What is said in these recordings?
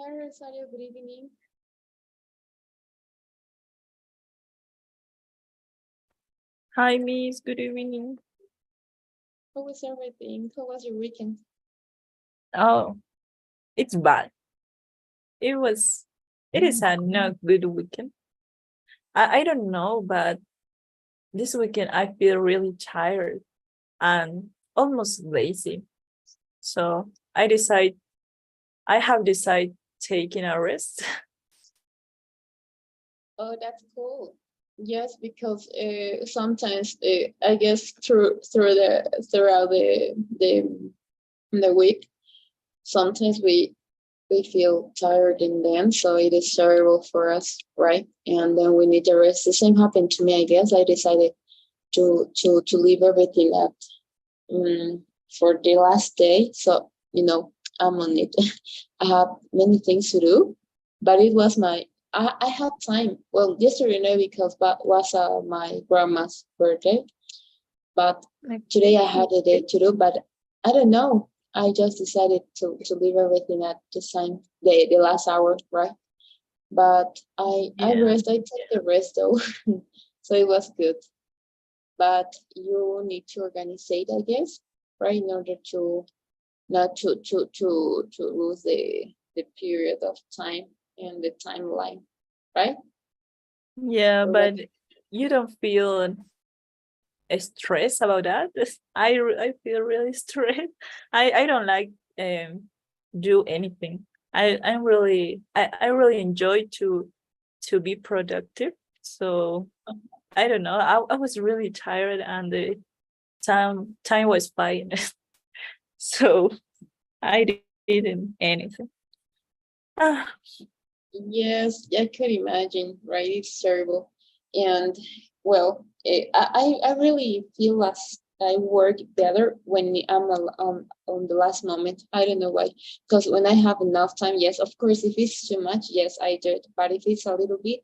Hi, Rosario. Good evening. Hi, Miss. Good evening. How was everything? How was your weekend? Oh, it's bad. It is a not good weekend. I don't know, but this weekend I feel really tired and almost lazy. So I have decided taking a rest. Oh, that's cool. Yes, because sometimes I guess throughout the week, sometimes we feel tired in the end, so it is terrible for us, right? And then we need a rest. The same happened to me. I guess I decided to leave everything at for the last day. So I'm on it. I have many things to do, but it was I had time. Well, yesterday no, because that was my grandma's birthday, but today I had a day to do. But I don't know. I just decided to leave everything at the same the last hour, right? But I Yeah. rest. I took the rest though, so it was good. But you need to organize it, I guess, right, in order to not to lose the period of time and the timeline, right? Yeah, Or what? but you don't feel stressed about that? I feel really stressed. I don't like do anything. I really enjoy to be productive. So I don't know. I was really tired and the time was flying. So I didn't anything. Ah, Yes, I could imagine, right? It's terrible. And well, I really feel as I work better when on the last moment. I don't know why. Because when I have enough time, yes, of course, if it's too much, yes, I do it. But if it's a little bit,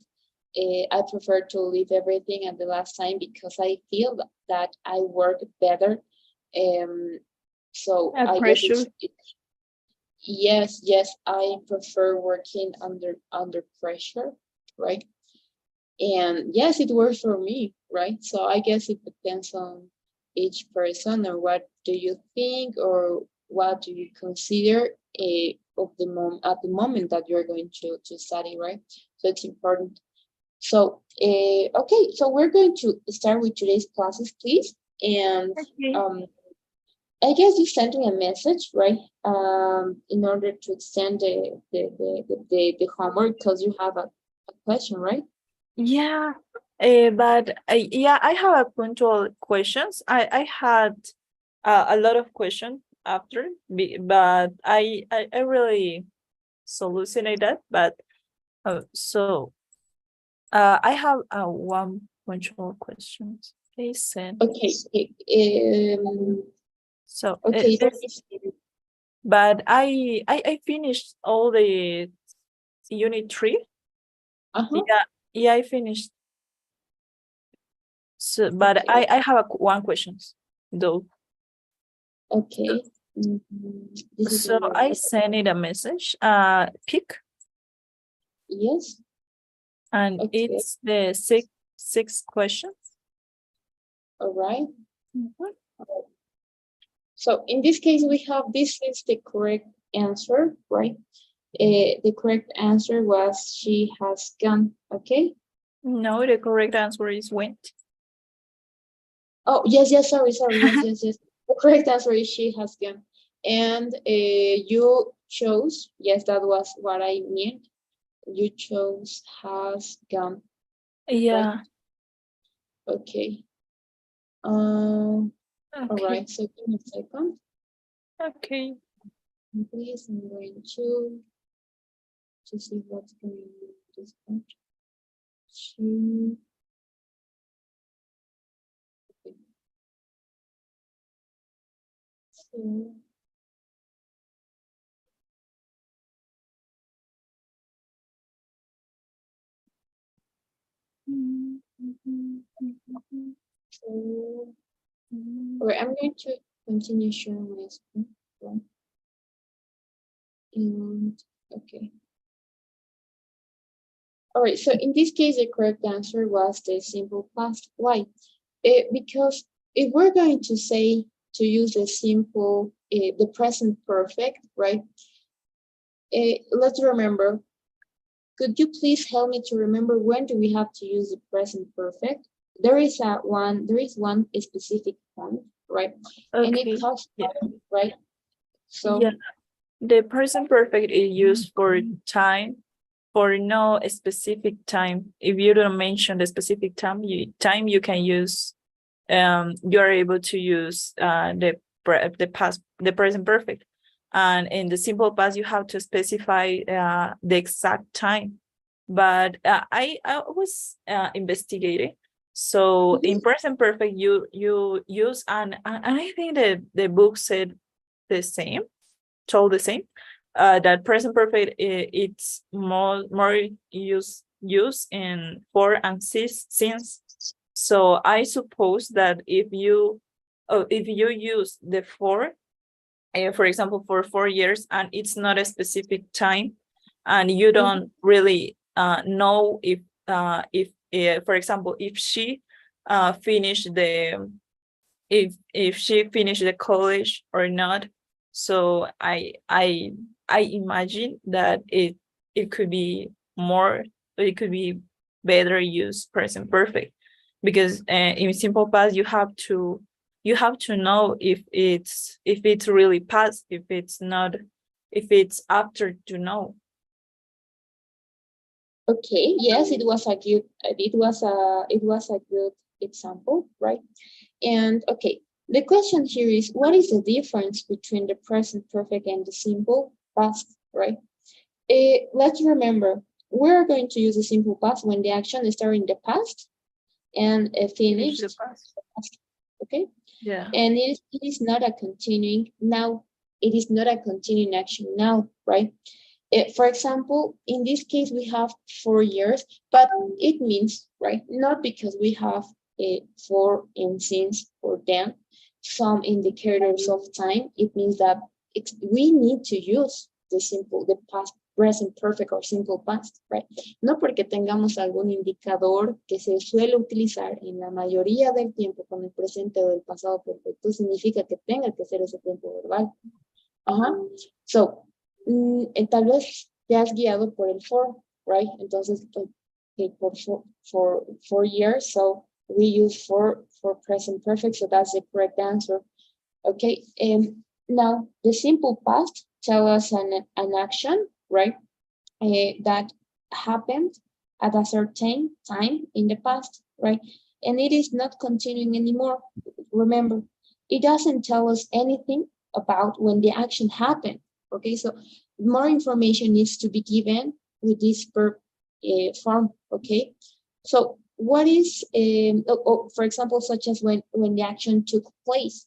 I prefer to leave everything at the last time because I feel that I work better. So I guess pressure. yes, I prefer working under pressure, right? And yes, it works for me, right? So I guess it depends on each person, or what do you think, or what do you consider of the at the moment that you're going to study, right? So it's important. So okay, so we're going to start with today's classes, please. And Okay. um, I guess you sent me a message, right? In order to extend the homework because you have a question, right? Yeah, but yeah, I have a punctual questions. I had a lot of questions after, but I really solutionate that. But so I have one punctual questions. Please send. Okay. So Okay. Let there's, me see. but I finished all the unit 3. Uh-huh. Yeah, yeah, I finished. So, but Okay. I have one questions though. Okay. This is So number. I sent it a message, pick, Yes. and Okay. it's the six questions. All right. Mhm. So in this case, we have this is the correct answer, right? The correct answer was she has gone. Okay. No, the correct answer is went. Oh, yes, sorry. Yes. The correct answer is she has gone. And you chose, yes, that was what I meant. You chose has gone, right? Yeah. Okay. All Okay. right, so give me a second. Okay. Please, I'm going to see what's going on with this one. Two, okay, so, so, all right, I'm going to continue sharing my screen, right? And okay. All right, so in this case, the correct answer was the simple past. Why? Because if we're going to say to use the simple, the present perfect, right? Let's remember, could you please help me to remember when do we have to use the present perfect? There is one specific point, right? And it Okay. talks Yeah. about, right? So Yeah. The present perfect is used for time, for no specific time. If you don't mention the specific time, you can use, you are able to use the present perfect. And in the simple past, you have to specify the exact time. But I was investigating. So in present perfect, you use, and I think that the book said the same, told the same, that present perfect, it's more use in for and since. So I suppose that if you use the for, for example, for 4 years, and it's not a specific time, and you don't really know if for example, if she finished the if she finished the college or not. So I imagine that it could be more, it could be better use present perfect, because in simple past you have to know if it's really past, if it's not, if it's after to know. okay, yes, it was a good example, right? And okay, the question here is, what is the difference between the present perfect and the simple past, right? Let's remember, we're going to use the simple past when the action is started in the past and Finish the finished, past. okay? Yeah. And it is not a continuing now. It is not a continuing action now, right? For example, in this case, we have 4 years, but it means, right, not because we have a for and since or then, some indicators of time, it means that we need to use the past, present perfect or simple past, right? No porque tengamos algún indicador que se suele utilizar en la mayoría del tiempo con el presente o el pasado perfecto, significa que tenga que ser ese tiempo verbal. Ajá. So, tal vez te has guiado por el for, right? Entonces, okay, for 4 years, so we use for present perfect, so that's the correct answer. Okay, now the simple past tell us an action, right? That happened at a certain time in the past, right? And it is not continuing anymore. Remember, it doesn't tell us anything about when the action happened. Okay, so more information needs to be given with this verb form. Okay, so what is, for example, such as when the action took place.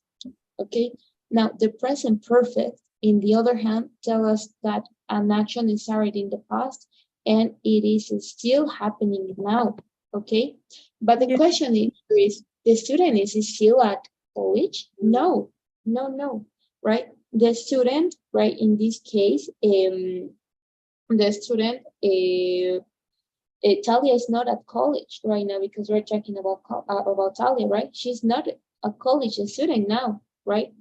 Okay, now the present perfect, in the other hand, tell us that an action is already in the past and it is still happening now. Okay, but the question is, the student is still at college? No, no, no, right? The student, right, in this case, the student, Talia is not at college right now because we're talking about Talia, right? She's not a college student now, right?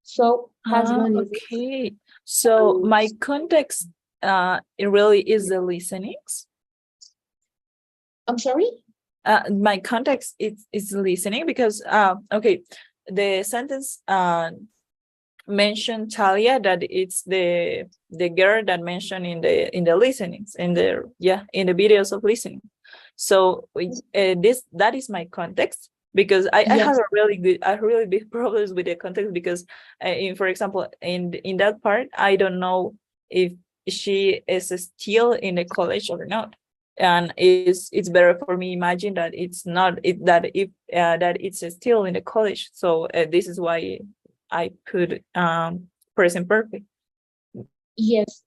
So has one is Okay. So my context it really is the listenings. I'm sorry? My context is listening, because okay, the sentence mentioned Talia, that it's the girl that mentioned in the listenings, in the in the videos of listening. So that is my context, because I Yes. have a really big problems with the context, because for example, in that part, I don't know if she is still in the college or not, and it's better for me imagine that it's not that if that it's still in the college. So this is why I put present perfect. Yes,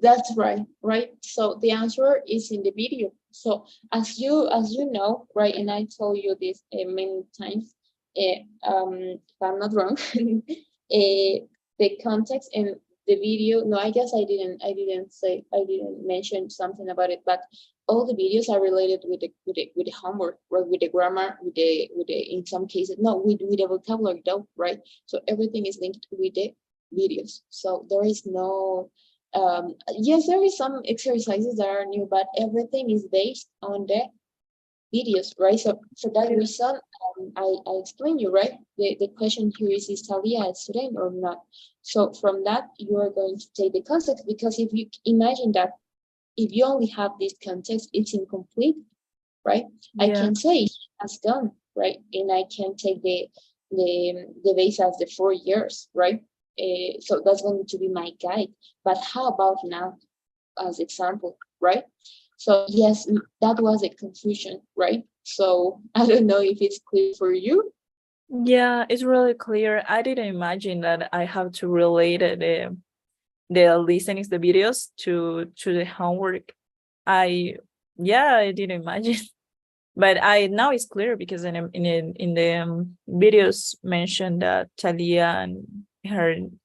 that's right, right? So the answer is in the video. So as you know, right, and I told you this many times, if I'm not wrong, the context and the video. No, I guess I didn't mention something about it, but all the videos are related with the homework, right? With the grammar, with the in some cases, no, with the vocabulary though, right? So everything is linked with the videos. So there is no, yes, there is some exercises that are new, but everything is based on the videos, right? So for that reason, I explained you, right? The question here is Talia a student or not? So from that, you are going to take the context, because if you imagine that if you only have this context, it's incomplete, right? I can say she has done, right? And I can take the base as the 4 years, right? So that's going to be my guide. But how about now as example, right? So yes, that was a confusion, right? So I don't know if it's clear for you. Yeah, it's really clear. I didn't imagine that I have to relate the listenings, the videos to the homework. I didn't imagine. But now it's clear because in the videos mentioned that Talia and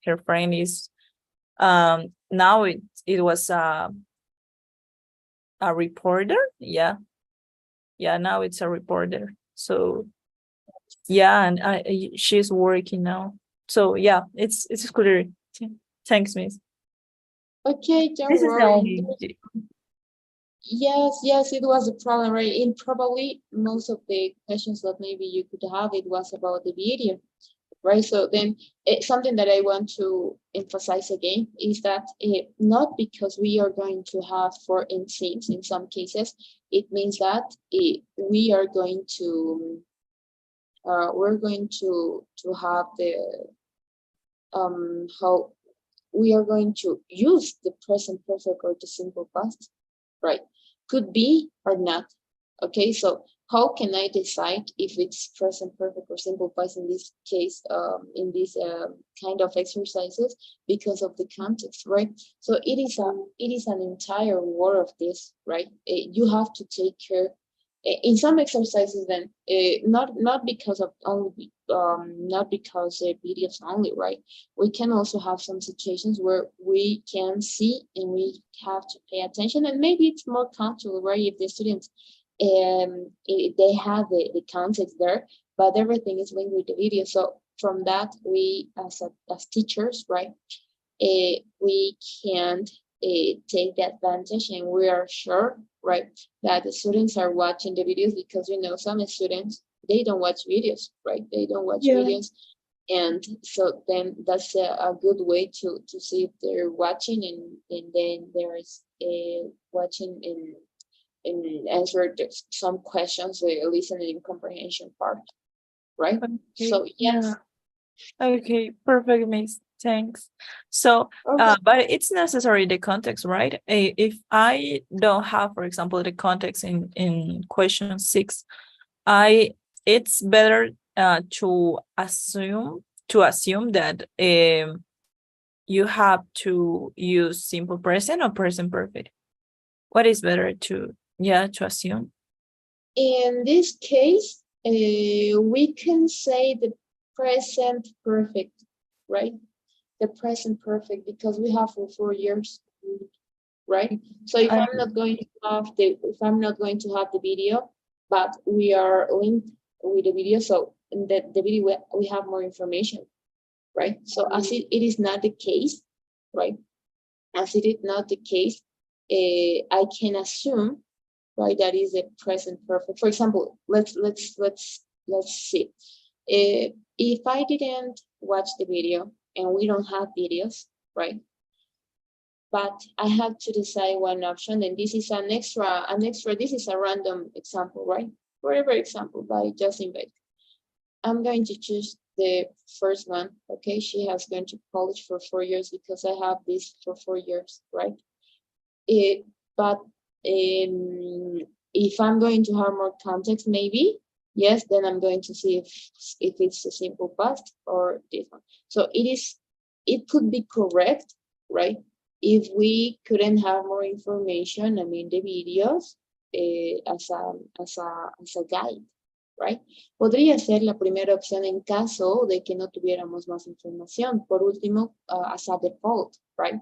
her friend is now it was a reporter. Yeah, now it's a reporter. So yeah, and she's working now. So yeah, it's clear. Thanks, Miss. Okay, don't This is the worry. only. Yes, it was a problem, right? And probably most of the questions that maybe you could have, it was about the video, right? So then something that I want to emphasize again is that not because we are going to have 4 instincts in some cases, it means that we are going to we're going to have the how we are going to use the present perfect or the simple past, right? Could be or not. Okay, so how can I decide if it's present perfect or simple past in this case, in this kind of exercises? Because of the context, right? So it is an entire war of this, right? You have to take care in some exercises then, not because of only not because videos only, right? We can also have some situations where we can see and we have to pay attention, and maybe it's more comfortable, right? If the students they have the context there, but everything is linked with the video. So from that, we as teachers, right, we can take the advantage, and we are sure, right, that the students are watching the videos, because some students, they don't watch videos, right? They don't watch videos, and so then that's a good way to see if they're watching, and then there is watching and answer some questions, the listening and comprehension part, right? Okay. So yes. Yeah. Okay, perfect, Miss. Thanks. So, Okay. but it's necessary the context, right? If I don't have, for example, the context in question 6, it's better to assume that you have to use simple present or present perfect. What is better to assume? In this case, we can say the present perfect, right? The present perfect, because we have for 4 years, right? So if I'm not going to have the video, but we are linked with the video, so in the video we have more information, right? So as it is not the case, right? As it is not the case, I can assume, right, that is the present perfect. For example, let's see. If I didn't watch the video and we don't have videos, right? But I have to decide one option, and this is an extra, this is a random example, right? Whatever example, by just invite. I'm going to choose the first one, okay? She has gone to college for 4 years because I have this for 4 years, right? But if I'm going to have more context, maybe, yes, then I'm going to see if it's a simple past or this one. So it could be correct, right? If we couldn't have more information, I mean, the videos as a guide, right? Podría ser la primera opción en caso de que no tuviéramos más información. Por último, as a default, right?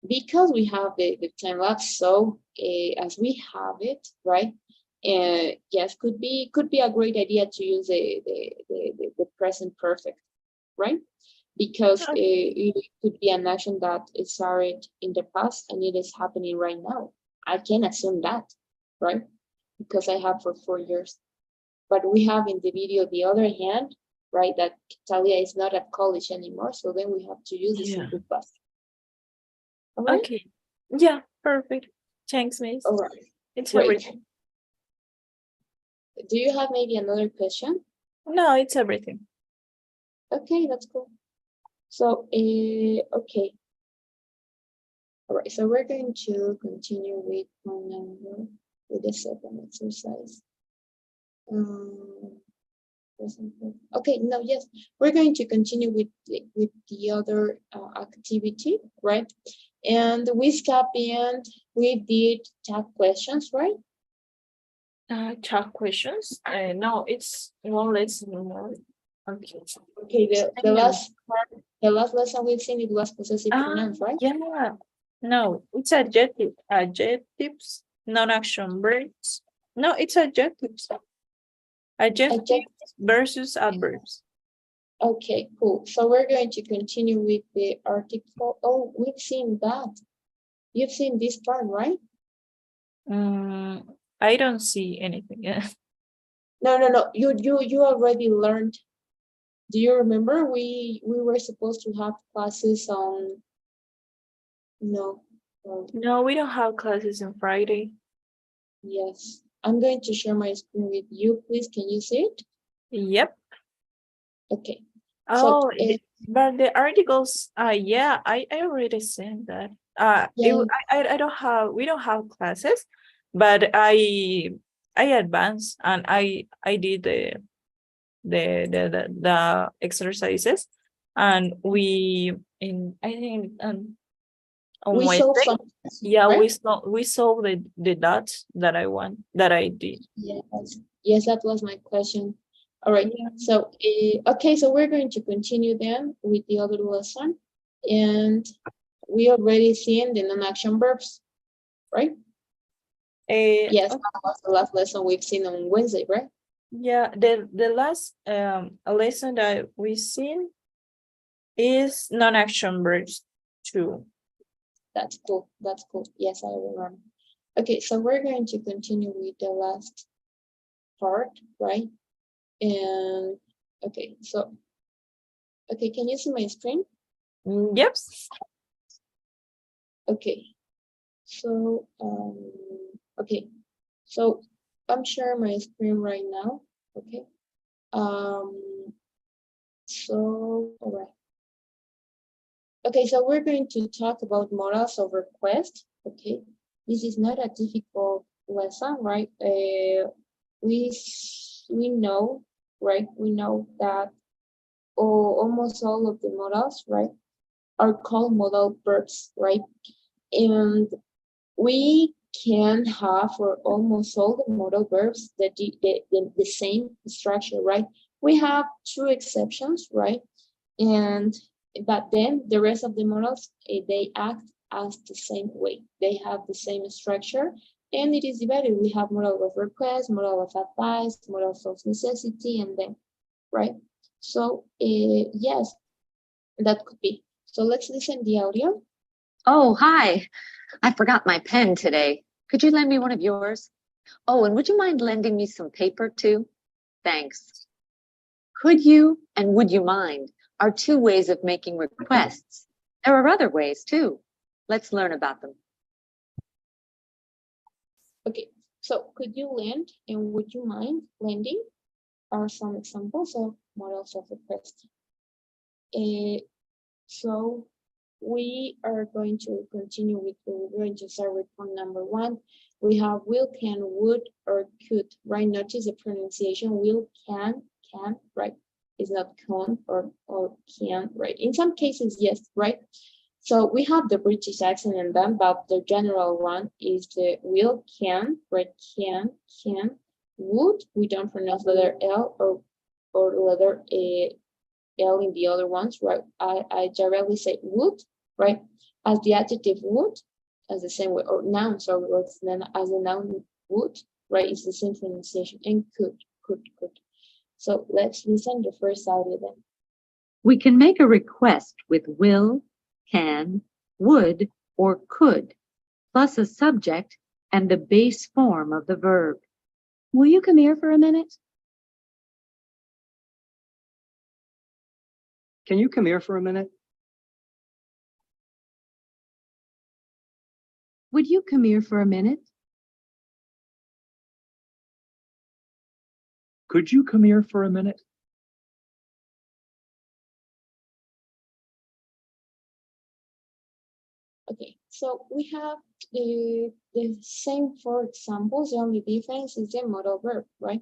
because we have the time lapse, so as we have it, right? Yes, could be a great idea to use the present perfect, right? Because it could be an action that is started in the past and it is happening right now. I can assume that, right? Because I have for 4 years. But we have in the video the other hand, right? That Talia is not at college anymore, so then we have to use the Yeah. simple past. All right. Okay. Yeah, perfect. Thanks, Miss. All right. It's Great. everything. Do you have maybe another question? No, it's everything. Okay, that's cool. So, okay. All right, so we're going to continue with one number with the second exercise. Okay, no, yes, we're going to continue with the other activity, right? And we stopped and we did tag questions, right? Chat questions? No, it's one lesson more. Okay. Okay, the last lesson we've seen, it was possessive pronouns, right? Yeah. No, it's adjectives, non-action verbs. No, it's adjectives. Adjectives versus adverbs. Okay, cool. So we're going to continue with the article. Oh, we've seen that. You've seen this part, right? I don't see anything. No. You already learned. Do you remember we were supposed to have classes on? No. No, we don't have classes on Friday. Yes. I'm going to share my screen with you. Please, can you see it? Yep. Okay. Oh, but the articles, yeah, I already sent that. Yeah. I don't have, we don't have classes, but I advanced and I did the exercises, and we I think on We solved Wednesday, some. yeah, right? we solved the dots that I did. Yes, that was my question. All right. Yeah. So, okay, so we're going to continue then with the other lesson. And we already seen the non-action verbs, right? Yes, Okay. that was the last lesson we've seen on Wednesday, right? Yeah, the last lesson that we've seen is non-action verbs too. That's cool. That's cool. Yes, I remember. Okay, so we're going to continue with the last part, right? And okay, so okay, can you see my screen? Yep. Okay. So okay. So I'm sharing my screen right now. Okay. So all right. Okay, so we're going to talk about morals of request. Okay. This is not a difficult lesson, right? We know, right? We know that almost all of the modals, right, are called modal verbs, right? And we can have for almost all the modal verbs the same structure, right? We have two exceptions, right? And but then the rest of the modals, they act as the same way. They have the same structure, and it is divided. We have modal of request, modal of advice, modal of necessity, and then, right? So yes, that could be. So let's listen the audio. Oh, hi. I forgot my pen today. Could you lend me one of yours? Oh, and would you mind lending me some paper too? Thanks. Could you and would you mind are two ways of making requests. There are other ways too. Let's learn about them. Okay, so could you lend and would you mind lending are some examples of models of request. So we are going to continue with, we're going to start with point number 1. We have will, can, would, or could, right? Notice the pronunciation will, can, right? It's not con or can, right? In some cases, yes, right? So we have the British accent in them, but the general one is the will, can, right? Can, would. We don't pronounce letter L or letter L in the other ones, right? I directly say would, right? as the adjective would, as the same way, or noun, sorry, or then as the noun would, right? It's the same pronunciation, and could. So let's listen the first audio then. We can make a request with will, can, would, or could, plus a subject and the base form of the verb. Will you come here for a minute? Can you come here for a minute? Would you come here for a minute? Could you come here for a minute? Okay, so we have the same four examples. The only difference is the modal verb, right?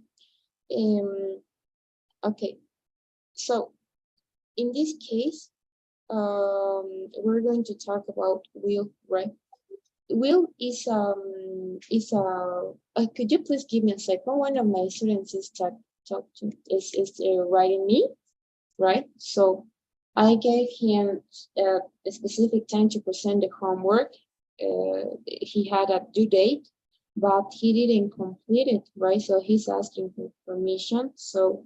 Okay, so in this case, we're going to talk about will, right? Will is could you please give me a second? One of my students is writing me, right? So I gave him a specific time to present the homework. He had a due date, but he didn't complete it, right? So he's asking for permission. So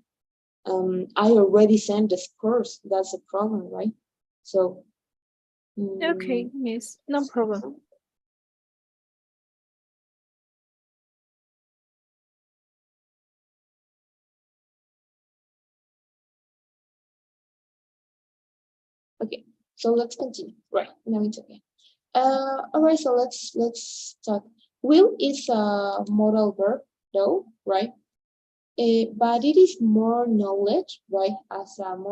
I already sent the scores. That's a problem, right? So Okay, miss, no problem. okay, so let's continue. Right, now it's okay. All right, so let's talk. Will is a modal verb, though, right? But it is more knowledge, right? As an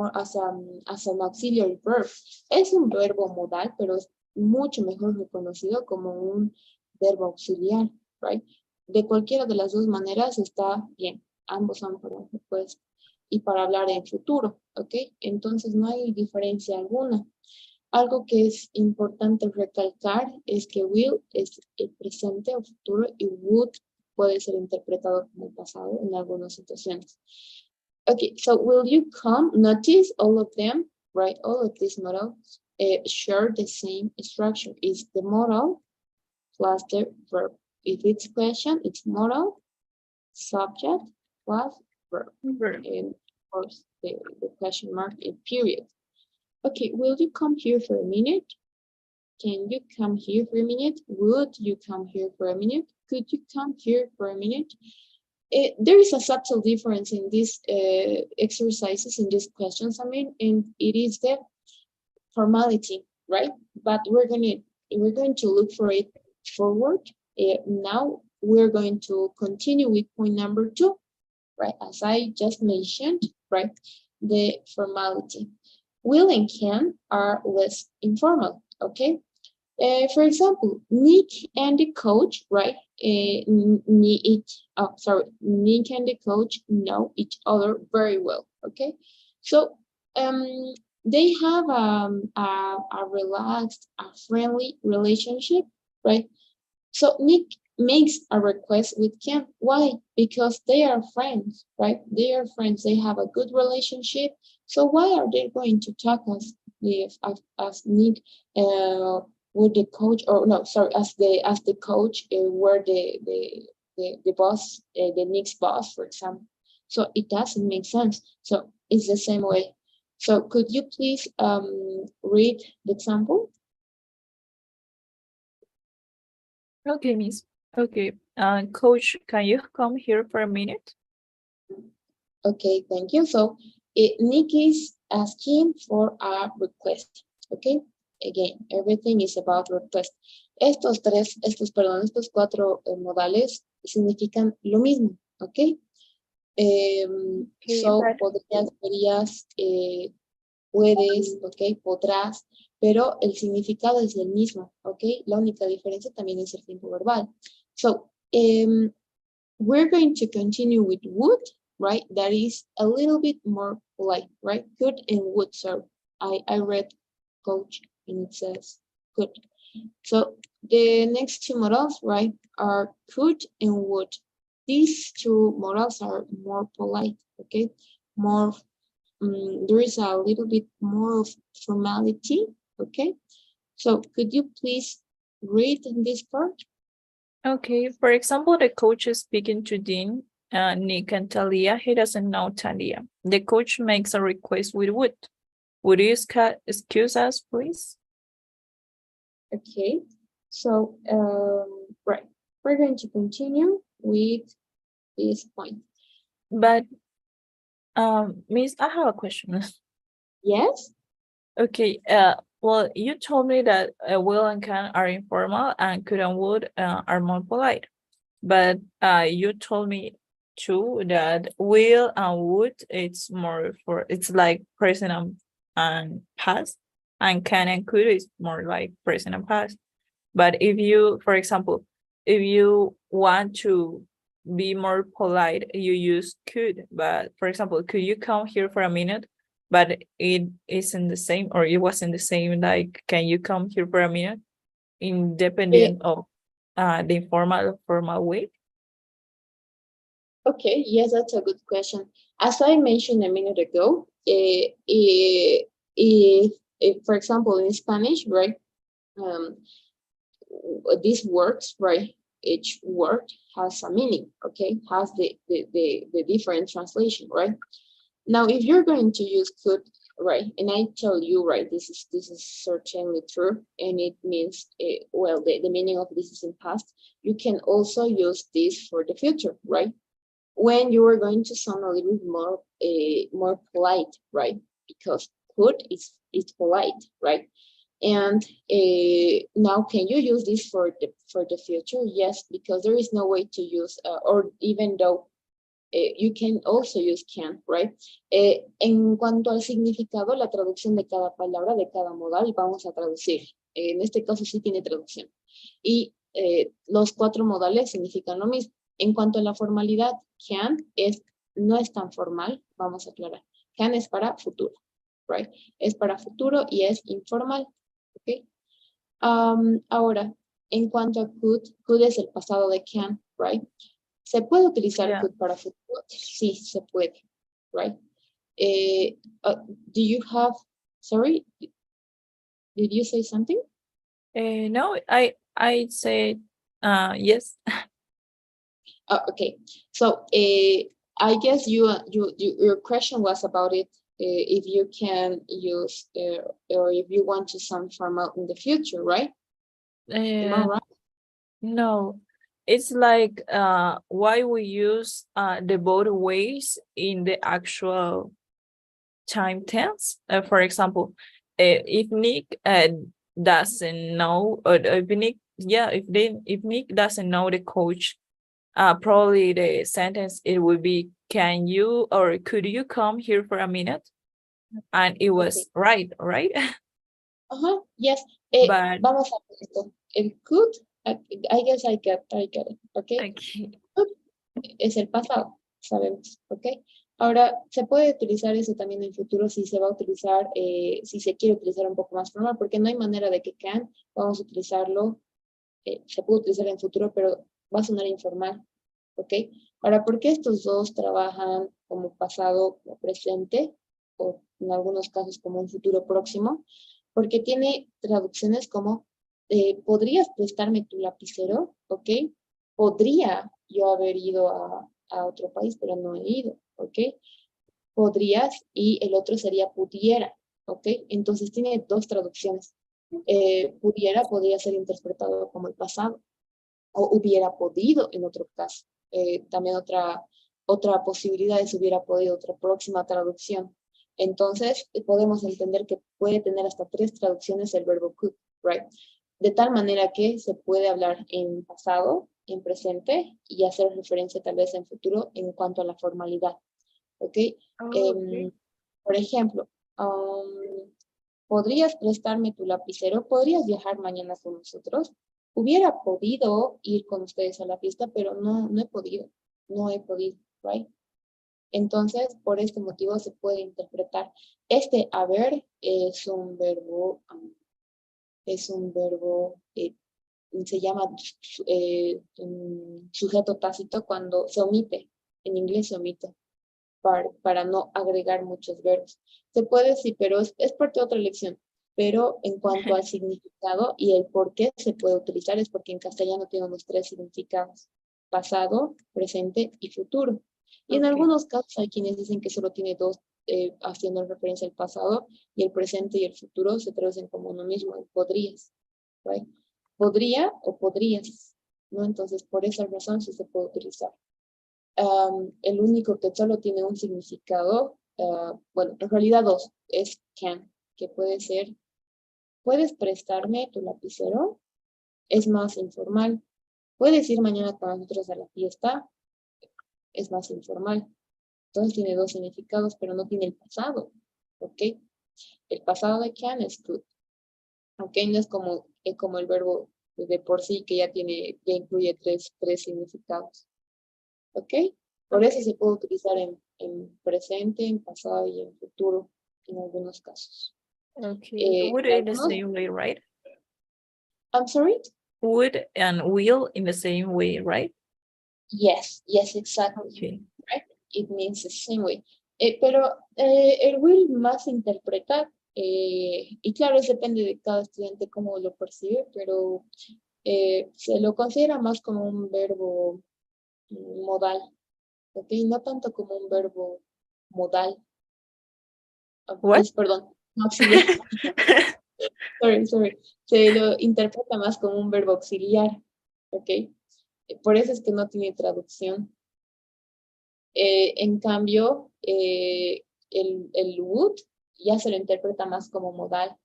auxiliary verb. Es un verbo modal, pero es mucho mejor reconocido como un verbo auxiliar, right? De cualquiera de las dos maneras está bien. Ambos son para un propuesto y para hablar en futuro, ¿ok? Entonces no hay diferencia alguna. Algo que es importante recalcar es que will es el presente o futuro y would puede ser interpretado como el pasado en algunas situaciones. Okay, so will you come? Notice all of them, right? All of these modals share the same structure. It's the modal plus the verb. If it's question, it's modal, subject plus verb. And of course, the question mark in period. Okay, will you come here for a minute? Can you come here for a minute? Would you come here for a minute? Could you come here for a minute? There is a subtle difference in these exercises, in these questions, I mean, and it is the formality, right? But we're going to look for it forward. Now we're going to continue with point number 2, right? As I just mentioned, right? The formality. Will and can are less informal, okay? For example, Nick and the coach, right? Nick and the coach know each other very well, okay? So they have a relaxed, a friendly relationship, right? So Nick makes a request with Ken. Why? Because they are friends, right? They are friends. They have a good relationship. So why are they going to talk as Nick with the coach, or no, sorry, as the coach were the boss, the Nick's boss, for example? So it doesn't make sense. So it's the same way. So could you please read the example? Okay, miss. Okay, coach, can you come here for a minute? Okay, thank you. So Nick is asking for a request, okay? Again, everything is about request. Estos cuatro modales significan lo mismo, ¿ok? So, podrías, deberías, puedes, ¿ok? Podrás, pero el significado es el mismo, ¿ok? La única diferencia también es el tiempo verbal. So, we're going to continue with would, right? That is a little bit more polite, right? Could and would, so I read coach and it says could. So the next two modals, right, are could and would. These two modals are more polite, okay? More, there is a little bit more of formality, okay? So could you please read this part? Okay, for example, the coach is speaking to Dean, Nick, and Talia. He doesn't know Talia. The coach makes a request with would. Would you excuse us, please? Okay, so right, we're going to continue with this point. But, Miss, I have a question. Yes? Okay, well, you told me that will and can are informal and could and would are more polite. But you told me too that will and would it's more for it's like present and past, and can and could is more like present and past. But if you, for example, if you want to be more polite, you use could. But for example, could you come here for a minute? But it isn't the same, or it wasn't the same. Like, can you come here for a minute, independent of the informal formal way? Okay, yes, that's a good question. As I mentioned a minute ago, for example, in Spanish, right, these words, right, each word has a meaning, okay, has the different translation, right? Now, if you're going to use could, right, and I tell you, right, this is certainly true, and it means, well, the meaning of this is in past, you can also use this for the future, right? When you are going to sound a little bit more polite, right? Because could is polite, right? And now, can you use this for the future? Yes, because there is no way to use, or even though you can also use can, right? En cuanto al significado, la traducción de cada palabra, de cada modal, vamos a traducir. En este caso sí tiene traducción. Y los 4 modales significan lo mismo. En cuanto a la formalidad, can no es tan formal, vamos a aclarar. Can es para futuro, right? Es para futuro y es informal, ¿ok? Ahora, en cuanto a could es el pasado de can, right? ¿Se puede utilizar could para futuro? Sí, se puede, right? Do you have, sorry, did you say something? No, I said yes. Okay, so I guess your question was about it, if you can use or if you want to sound formal in the future, right? Am I right? No, it's like why we use the both ways in the actual time tense. For example, if Nick doesn't know, or if Nick, if Nick doesn't know the coach, probably the sentence it would be, can you or could you come here for a minute? And it was right? Yes. But Vamos a ver esto. El could, I guess I get it, okay? Could es el pasado, sabemos, ¿ok? Ahora, se puede utilizar eso también en el futuro si se va a utilizar, si se quiere utilizar un poco más formal, porque no hay manera de que can, vamos a utilizarlo, se puede utilizar en futuro, pero va a sonar informal, ¿ok? Ahora, ¿por qué estos dos trabajan como pasado o presente, o en algunos casos como un futuro próximo? Porque tiene traducciones como, ¿podrías prestarme tu lapicero? ¿Ok? Podría yo haber ido a otro país, pero no he ido, ¿ok? Podrías, y el otro sería pudiera, ¿ok? Entonces tiene 2 traducciones. Pudiera podría ser interpretado como el pasado, o hubiera podido en otro caso. También otra posibilidad es hubiera podido, otra próxima traducción. Entonces, podemos entender que puede tener hasta 3 traducciones el verbo could, right? De tal manera que se puede hablar en pasado, en presente, y hacer referencia tal vez en futuro en cuanto a la formalidad, ¿ok? Por ejemplo, ¿podrías prestarme tu lapicero? ¿Podrías viajar mañana con nosotros? Hubiera podido ir con ustedes a la fiesta, pero no he podido, right? Entonces, por este motivo se puede interpretar. Este haber es un verbo, se llama sujeto tácito cuando se omite. En inglés se omite para no agregar muchos verbos. Se puede, sí, pero es parte de otra lección. pero en cuanto al significado y el por qué se puede utilizar es porque en castellano tenemos tres significados: pasado, presente y futuro. Y en Okay. algunos casos hay quienes dicen que solo tiene dos, haciendo referencia al pasado, y el presente y el futuro se traducen como uno mismo, el podrías, right? Podría o podrías, ¿no? Entonces, por esa razón sí se puede utilizar. El único que solo tiene un significado, bueno, en realidad dos, es can, que puede ser: ¿puedes prestarme tu lapicero? Es más informal. ¿Puedes ir mañana con nosotros a la fiesta? Es más informal. Entonces tiene dos significados, pero no tiene el pasado, ¿ok? El pasado de can es could, ¿ok? No es como el verbo de por sí, que ya incluye tres significados, ¿ok? Por eso se puede utilizar en presente, en pasado y en futuro, en algunos casos. Okay. Would En in the algunos, same way, right? I'm sorry? Would and will in the same way, right? Yes, exactly. Okay. Right? It means the same way. Pero el will más interpreta, y claro, depende de cada estudiante cómo lo percibe, pero se lo considera más como un verbo modal, ¿ok? No tanto como un verbo modal. What? Perdón, auxiliar. Sorry. Se lo interpreta más como un verbo auxiliar, ¿ok? Por eso es que no tiene traducción. En cambio, el would ya se lo interpreta más como modal,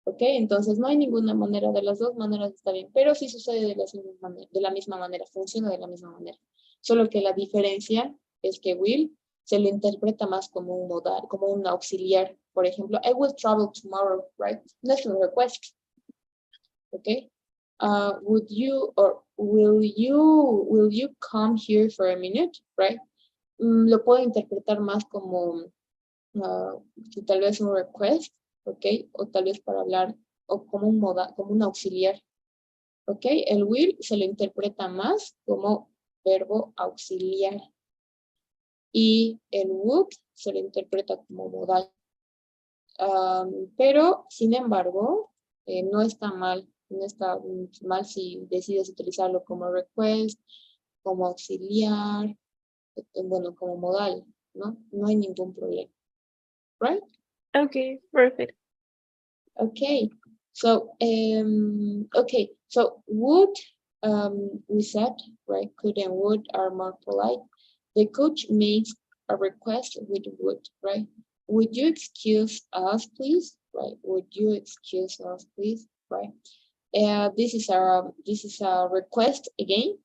¿ok? Entonces no hay ninguna manera, de las dos maneras está bien, pero sí sucede de la misma manera, funciona de la misma manera. Solo que la diferencia es que will se lo interpreta más como un modal, como un auxiliar. Por ejemplo, I will travel tomorrow, right? No es un request, ¿ok? Would you or will you come here for a minute, right? Lo puedo interpretar más como que tal vez un request, ¿ok? O tal vez para hablar, o como como un auxiliar, ¿ok? El will se lo interpreta más como verbo auxiliar y el would se lo interpreta como modal. Pero, sin embargo, no está mal si decides utilizarlo como request, como auxiliar, bueno, como modal, ¿no? No hay ningún problema, right? Okay, perfect. Okay, so would, we said, right? Could and would are more polite. The coach makes a request with would, right? Would you excuse us, please? Right? Would you excuse us, please? Right? This is a request again,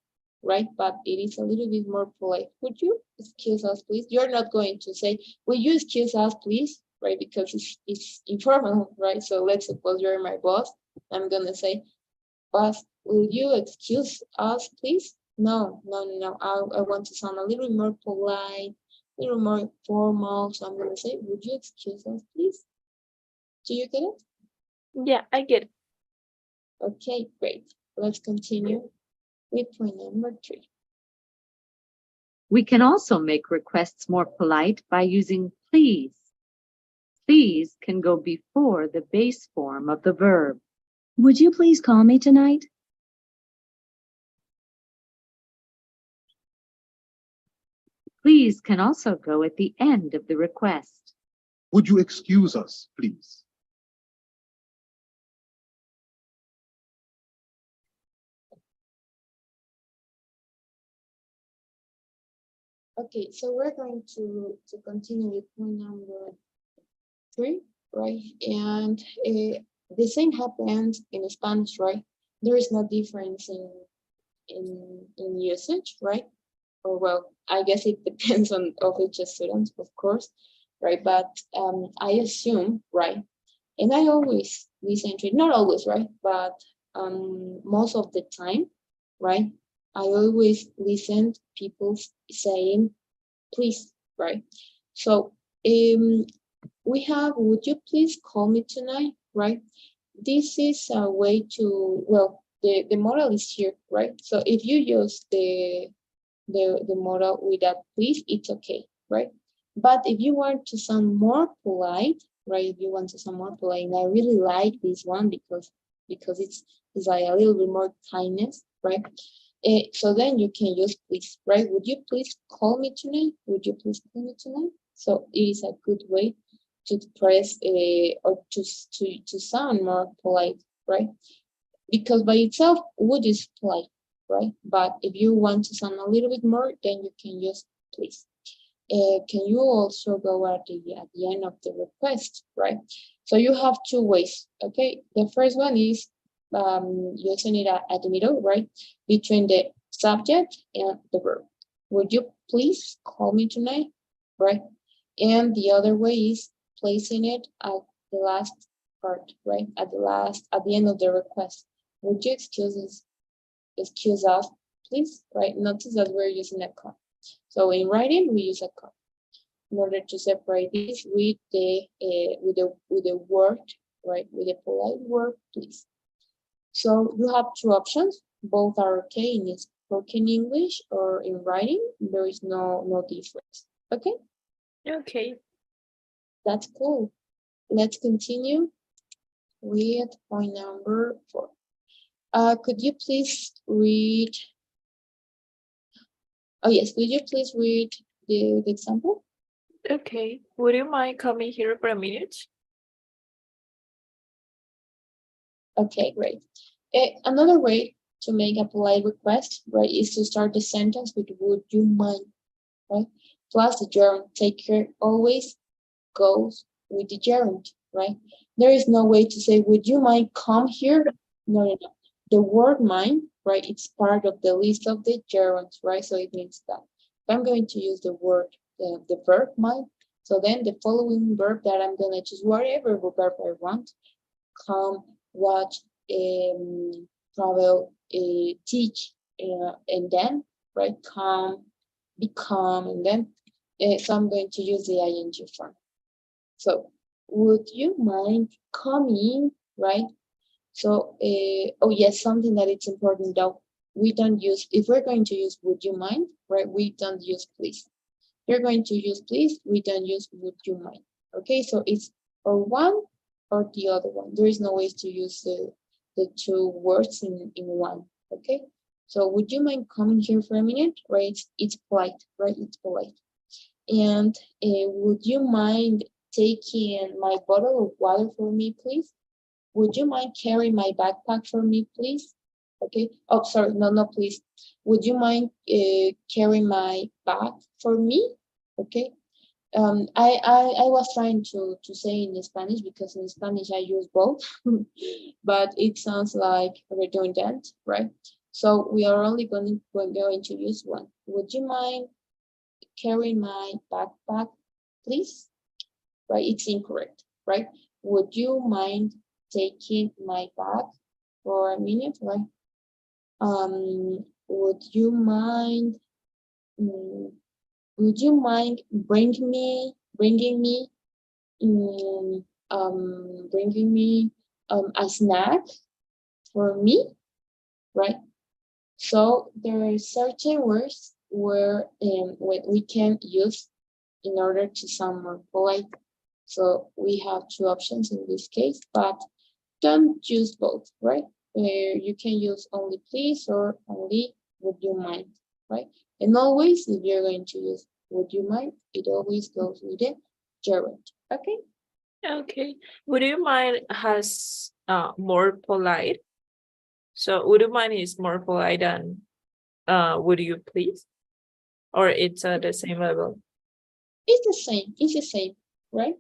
right? But it is a little bit more polite. Would you excuse us, please? You're not going to say, will you excuse us, please? Right? Because it's informal, right? So let's suppose you're my boss. I'm gonna say, boss, will you excuse us, please? No. I want to sound a little more polite, a little more formal. So I'm gonna say, would you excuse us, please? Do you get it? Yeah, I get it. Okay, great. Let's continue with point number 3. We can also make requests more polite by using please. Please can go before the base form of the verb. Would you please call me tonight? Please can also go at the end of the request. Would you excuse us, please? Okay, so we're going to continue with point number 3, right? And the same happens in Spanish, right? There is no difference in usage, right? Or well, I guess it depends on of each student, of course, right? But I assume, right? And I always listen to it, not always, right? But most of the time, right? I always listen to people saying, please, right? So we have, would you please call me tonight, right? This is a way to, well, the model is here, right? So if you use the model with that please, it's okay, right? But if you want to sound more polite, right? If you want to sound more polite, and I really like this one because it's like a little bit more kindness, right? So then you can use please, right? Would you please call me tonight? Would you please call me tonight? So it is a good way to express or to sound more polite, right? Because by itself, would is polite, right? But if you want to sound a little bit more, then you can use please. Can you also go at the end of the request, right? So you have two ways, okay? The first one is using it at the middle, right? Between the subject and the verb. Would you please call me tonight, right? And the other way is placing it at the last part, right? At the end of the request. Would you excuse us, please, right? Notice that we're using a comma. So in writing, we use a comma in order to separate this with the word, right? With the polite word, please. So you have two options. Both are okay in spoken English or in writing. There is no difference. Okay, Okay. that's cool. Let's continue with point number 4. Could you please read? Oh yes, could you please read the example? Okay. Would you mind coming here for a minute? Okay, great. Another way to make a polite request, right, is to start the sentence with would you mind, right? Plus the gerund take care always goes with the gerund, right? There is no way to say, would you mind come here? No. The word mind, right, it's part of the list of the gerunds, right? So it means that if I'm going to use the verb mind, so then the following verb that I'm going to choose, whatever verb I want, come, watch, travel, teach, and then, right, come, become, and then, so I'm going to use the ing form. So, would you mind coming, right? So, oh yes, something that it's important though, we don't use, if we're going to use would you mind, right, we don't use please. We're going to use please, we don't use would you mind. Okay, so it's or one or the other one. There is no way to use the two words in one, okay? So would you mind coming here for a minute, right? It's polite, right? It's polite. And would you mind taking my bottle of water for me, please? Would you mind carrying my backpack for me, please? Okay. Oh, sorry. No, please. Would you mind carrying my bag for me? Okay. I was trying to say in Spanish because in Spanish I use both, but it sounds like redundant, right? So we are only going to use one. Would you mind carrying my backpack, please? Right? It's incorrect, right? Would you mind taking my bag for a minute, right? Would you mind? Would you mind bringing me a snack for me, right? So there are certain words where we can use in order to sound more polite. So we have two options in this case, but don't use both, right? You can use only please or only would you mind, right? And always, if you're going to use would you mind, it always goes with the gerund, okay? Okay. Would you mind has more polite? So would you mind is more polite than would you please? Or it's at the same level? It's the same, right?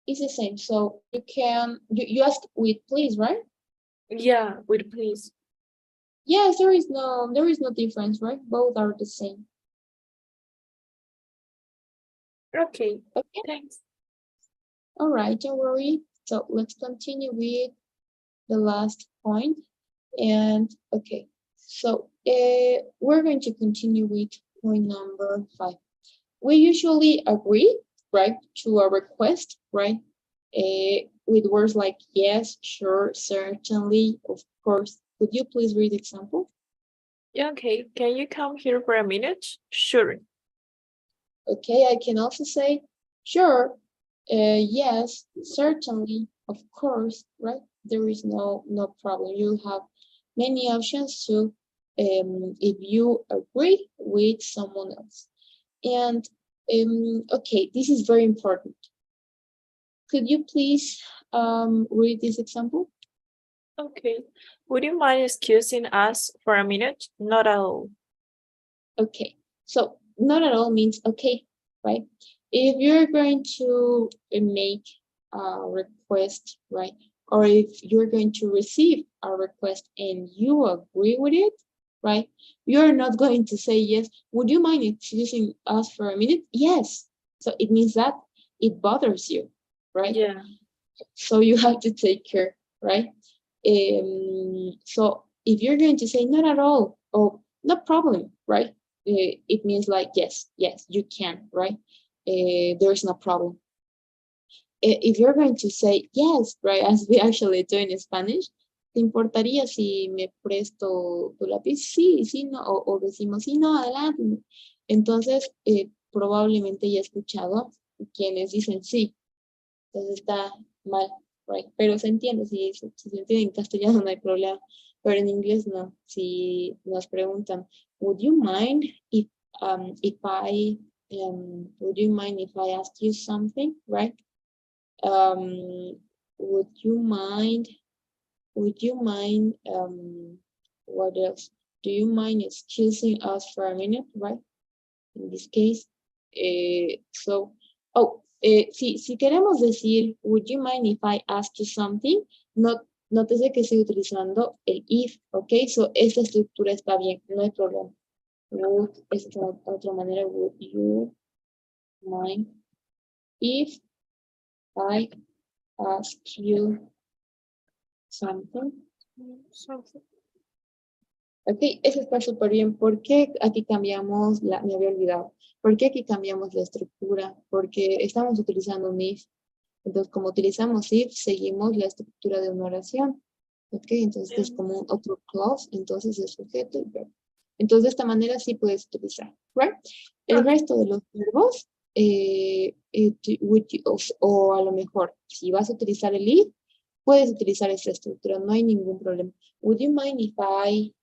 It's the same. So you can, you ask with please, right? Yeah, would please. Yes, there is no difference, right? Both are the same. Okay, Okay, thanks. all right, don't worry. So let's continue with the last point. And okay, so we're going to continue with point number 5. We usually agree, right, to a request, right, with words like yes, sure, certainly, of course. Could you please read the example? Yeah, okay, can you come here for a minute? Sure. Okay, I can also say, sure, Yes, certainly, of course, right? There is no problem. You have many options to, if you agree with someone else. And okay, this is very important. Could you please read this example? Okay. Would you mind excusing us for a minute? Not at all. Okay, so not at all means okay, right? If you're going to make a request, right? Or if you're going to receive a request and you agree with it, right? You're not going to say yes. Would you mind excusing us for a minute? Yes. So it means that it bothers you, right? Yeah. So you have to take care, right? So if you're going to say not at all, or no problem, right? It means like yes, you can, right? There's no problem. If you're going to say yes, right, as we actually do in Spanish, ¿te importaría si me presto tu lápiz? Sí, sí, no, o decimos sí, no, adelante. Entonces, probablemente ya he escuchado quienes dicen sí, entonces está mal, right? Pero se entiende, si se entiende en castellano no hay problema, pero en inglés no. Si nos preguntan, would you mind if would you mind if I ask you something, right? Would you mind, what else? Do you mind excusing us for a minute, right? In this case, so, si queremos decir, would you mind if I ask you something? Nótese que estoy utilizando el if, ok, so esta estructura está bien, no hay problema. Would, esta otra manera, would you mind if I ask you something? Ok, eso está súper bien. ¿Por qué aquí cambiamos me había olvidado? ¿Por qué aquí cambiamos la estructura? Porque estamos utilizando un if. Entonces, como utilizamos if, seguimos la estructura de una oración. Ok, entonces es como un otro clause, entonces es sujeto y verbo. Entonces, de esta manera sí puedes utilizar, right? El resto de los verbos, o a lo mejor, si vas a utilizar el if, puedes utilizar esta estructura, no hay ningún problema. Would you mind if I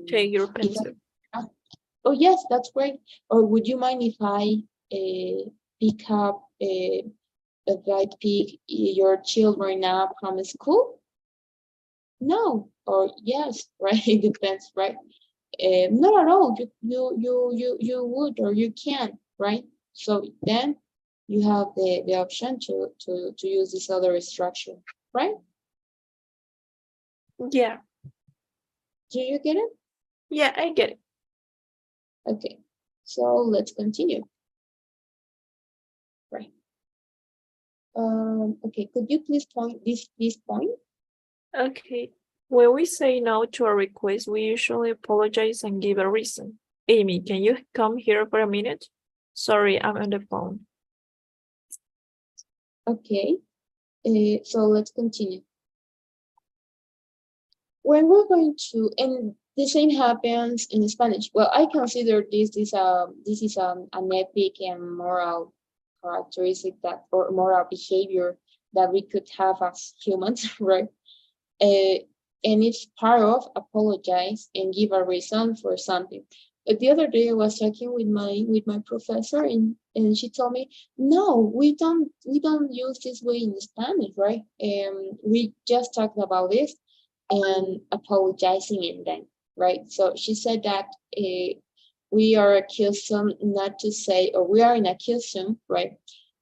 Take your pencil. Oh yes, that's great. Or would you mind if I pick up pick your children up from school? No, or yes, right? It depends, right? Not at all. You would or you can, right? So then you have the option to use this other structure, right? Yeah. Do you get it? Yeah, I get it. Okay, so let's continue. Right. Okay, could you please point this point? Okay. When we say no to a request, we usually apologize and give a reason. Amy, can you come here for a minute? Sorry, I'm on the phone. Okay, so let's continue. When we're going to, and the same happens in Spanish. Well, I consider this is an ethic and moral characteristic that, or moral behavior that we could have as humans, right? And it's part of apologize and give a reason for something. But the other day I was talking with my professor, and she told me, no, we don't use this way in Spanish, right? We just talked about this and apologizing in them, right? So she said that we are accustomed not to say, or we are in accustomed, right?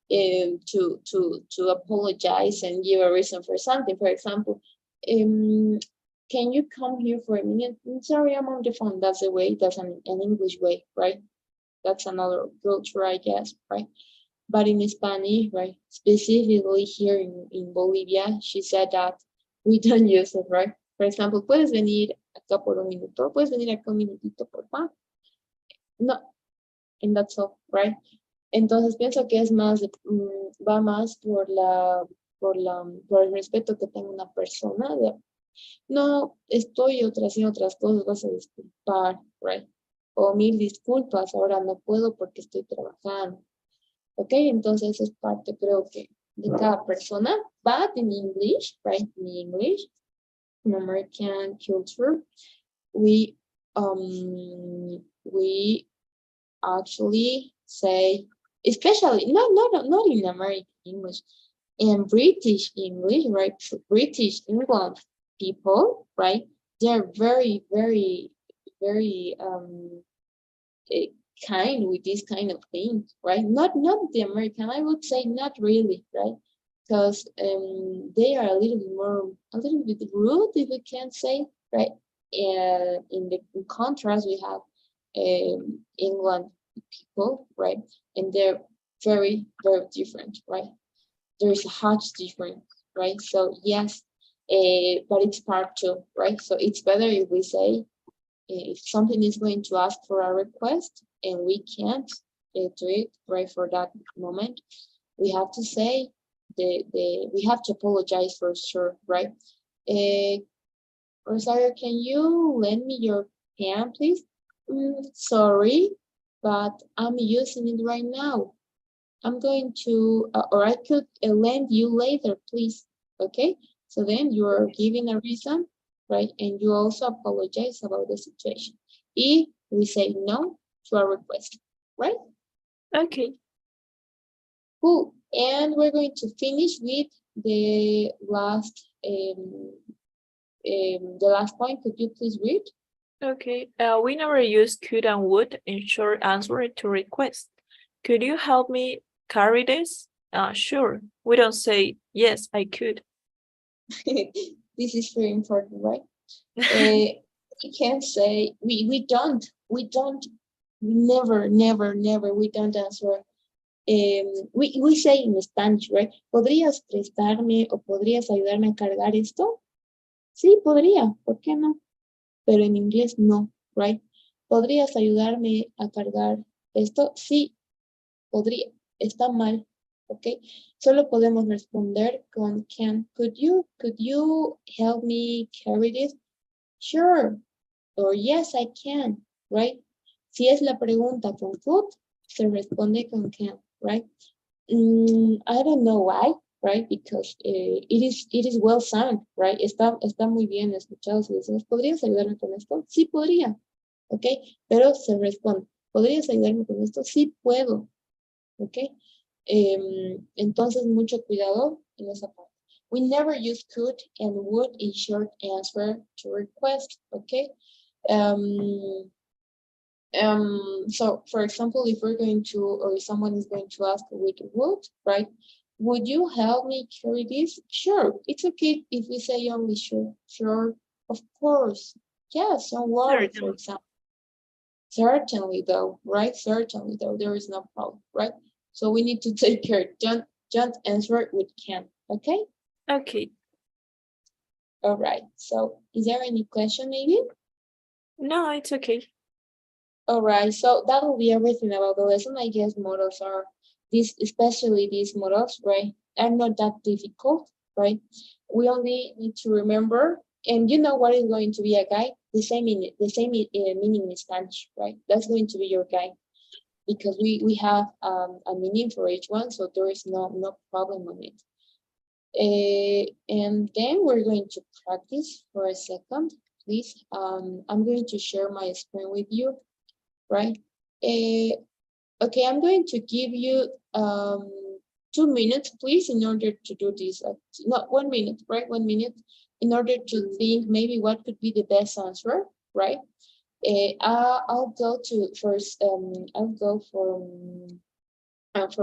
To apologize and give a reason for something. For example, can you come here for a minute? I'm sorry, I'm on the phone. That's the way, that's an English way, right? That's another culture, I guess, right? But in Spanish, right, specifically here in Bolivia, she said that we don't use it, right? For example, ¿puedes venir acá por un minuto? ¿Puedes venir acá un minutito, por favor? No, and that's all, right? Entonces pienso que es más, va más por el respeto que tenga una persona. No, estoy haciendo otras cosas, vas a disculpar, right? O mil disculpas, ahora no puedo porque estoy trabajando. ¿Ok? Entonces es parte, creo que, de cada persona. But in English, right? In English, in American culture, we actually say, especially not in American English, in British English, right? British England people, right? They're very, very, very eh, kind with this kind of things, right? Not the American, I would say not really, right? Because they are a little bit rude, if we can say, right? In contrast, we have England people, right? And they're very, very different, right? There's a huge difference, right? So yes, but it's part two, right? So it's better if we say, if something is going to ask for a request and we can't do it right for that moment, we have to say we have to apologize for sure, right? Rosario, can you lend me your pen, please? Sorry, but I'm using it right now. I'm going to, or I could lend you later, please. Okay, so then you're giving a reason, right? And you also apologize about the situation. If we say no to a request, right? Okay. Cool. And we're going to finish with the last point. Could you please read? Okay. We never use could and would in short answer to request. Could you help me carry this? Sure. We don't say yes, I could. This is very important, right? We can't say we don't, never, we don't answer. We say in Spanish, right? ¿Podrías prestarme o podrías ayudarme a cargar esto? Sí, podría, ¿por qué no? Pero en inglés no, right? ¿Podrías ayudarme a cargar esto? Sí, podría, está mal, ¿ok? Solo podemos responder con can. Could you help me carry this? Sure, or yes, I can, right? Si es la pregunta con could, se responde con can, right? I don't know why, right? Because it is well sound, right? Está muy bien escuchado. Si decimos, ¿podrías ayudarme con esto? Sí, podría, ¿ok? Pero se responde, ¿podrías ayudarme con esto? Sí, puedo, ¿ok? Entonces, mucho cuidado en esa parte. We never use could and would in short answer to request, okay? So, for example, if we're going to, or if someone is going to ask with would, right? Would you help me carry this? Sure, it's okay if we say only sure. Sure, of course. Yes, don't worry, for Certainly. example. Certainly, though, right? Certainly, though, there is no problem, right? So we need to take care. Don't answer it with can, okay? Okay. All right. So is there any question maybe? No, it's okay. All right. So that will be everything about the lesson. I guess models are especially these models, right? Are not that difficult, right? We only need to remember, and you know what is going to be a guide? The same meaning in Spanish, right? That's going to be your guide, because we have a meaning for each one, so there is no problem on it. And then we're going to practice for a second, please. I'm going to share my screen with you, right? Okay, I'm going to give you 2 minutes, please, in order to do this. Not 1 minute, right? 1 minute, in order to think maybe what could be the best answer, right? I'll go to first. I'll go for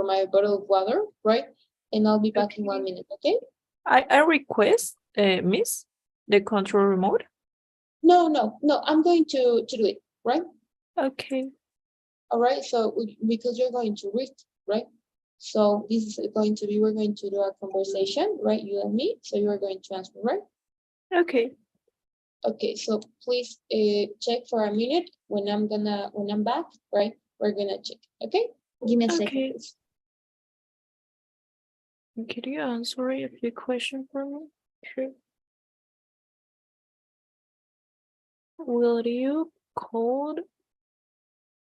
my bottle of water, right? And I'll be back in 1 minute. Okay? I request, Miss, the control remote. No. I'm going to do it, right? Okay. All right. So because you're going to read, right? So this is going to be, we're going to do a conversation, right? You and me. So you're going to answer, right? Okay. Okay. So please check for a minute. When I'm back, right? We're gonna check. Okay. Give me a second, Okay. please. Could you answer a few questions for me? Sure. Will you call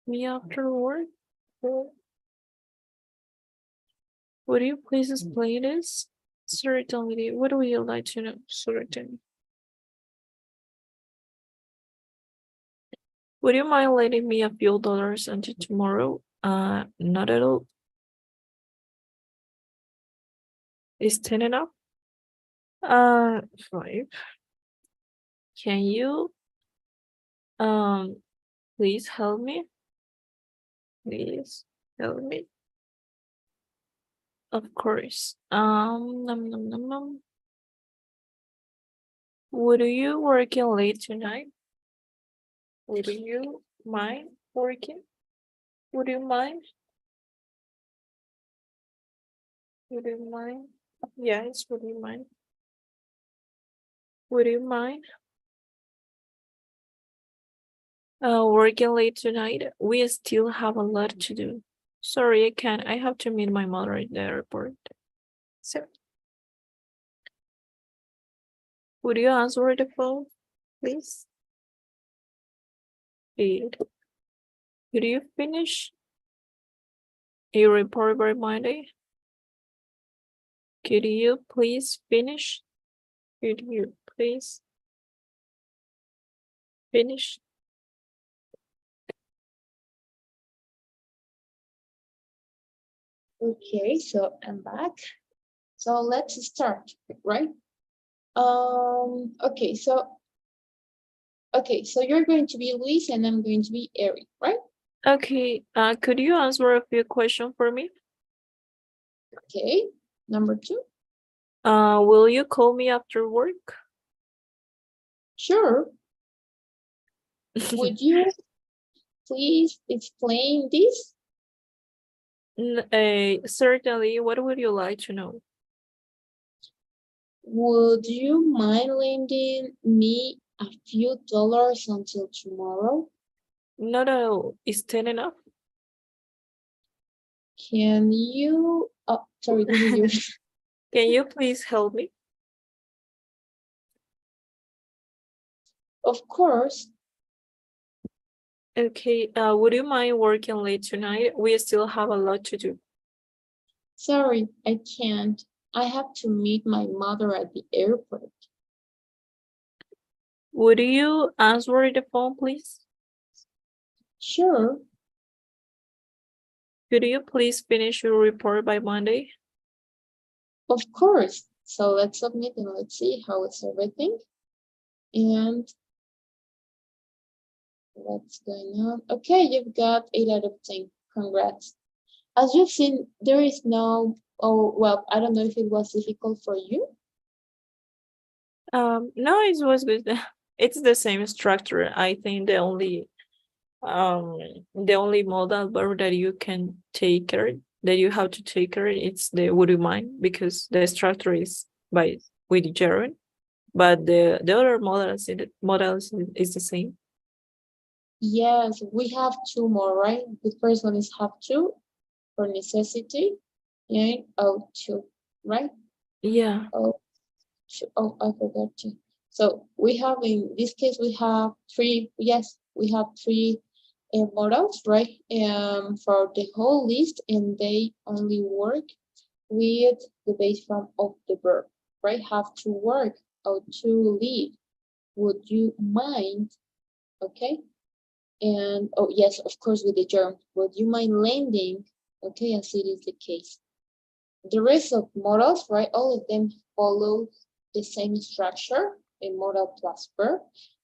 me after work? Would you please explain this? Certainly. What would you like to know? Certainly. Would you mind lending me a few dollars until tomorrow? Not at all. Is 10 enough? 5. Can you please help me? Please help me. Of course. Would you working late tonight? Would you mind working? Would you mind? Would you mind? Yes, would you mind? Would you mind? Working late tonight. We still have a lot to do. Sorry, I can't. I have to meet my mother at the airport. So, would you answer the phone, please? Could you finish a report by Monday? Could you please finish? Could you please finish? Okay, so I'm back. So let's start, right? Okay, so you're going to be Luis and I'm going to be Eric, right? Okay, could you answer a few questions for me? Okay, number 2. Will you call me after work? Sure. Would you please explain this? Certainly. What would you like to know? Would you mind lending me a few dollars until tomorrow? No. Is 10 enough? Can you, oh, sorry, this is yours. Can you please help me? Of course. Okay, would you mind working late tonight? We still have a lot to do. Sorry, I can't. I have to meet my mother at the airport. Would you answer the phone, please? Sure. Could you please finish your report by Monday? Of course. So let's submit and let's see how it's everything. And what's going on? Okay, you've got 8 out of 10. Congrats. As you've seen, there is no, oh, well, I don't know if it was difficult for you. No, it was good. It's the same structure. I think the only modal verb that you can take care, that you have to take care, it's the would you mind, because the structure is with gerund, but the other modals is the same. Yes, we have 2 more, right? The first one is have to for necessity and to, right? Yeah. Oh, I forgot to. So we have, in this case, we have 3, yes, we have 3 modals, right? For the whole list, and they only work with the base form of the verb, right? Have to work or to leave. Would you mind? Okay. And oh yes, of course, with the germ. Would you mind lending? Okay, as it is the case. The rest of modals, right? All of them follow the same structure, a modal plus verb.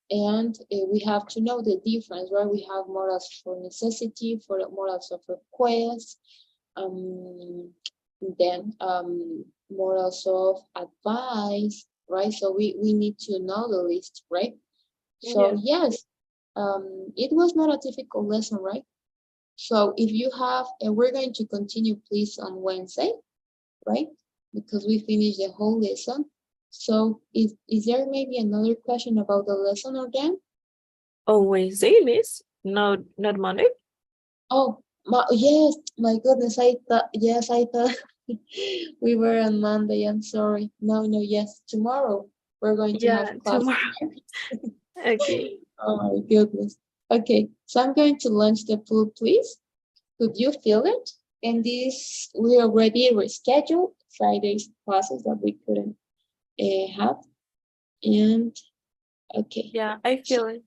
And we have to know the difference, right? We have modals for necessity, for the modals of request, then modals of advice, right? So we need to know the list, right? So yes, it was not a difficult lesson, right? So if you have, and we're going to continue please on Wednesday, right? Because we finished the whole lesson. So is there maybe another question about the lesson or then? Oh, Wednesday, miss? No, not Monday? Oh, yes, my goodness, I thought we were on Monday, I'm sorry. No, yes, tomorrow we're going to have class. Tomorrow. Okay. Oh my goodness. Okay, so I'm going to launch the pool, please. Could you feel it? And this we already rescheduled Friday's classes that we couldn't have. And okay. Yeah, I feel it.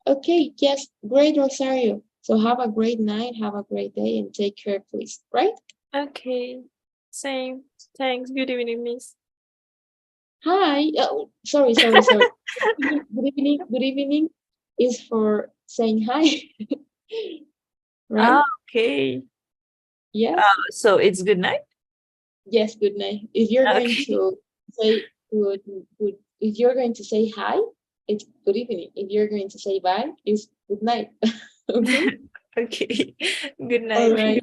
Okay, yes, great, Rosario. So have a great night, have a great day, and take care, please. Right? Okay. Same. Thanks. Good evening, Miss. Hi. Oh, sorry. Good evening. Good evening is for saying hi. Right? Ah, okay. Yes. So it's good night. Yes. Good night. If you're going Okay. to say good, if you're going to say hi, it's good evening. If you're going to say bye, it's good night. Okay. Okay. Good All night. right.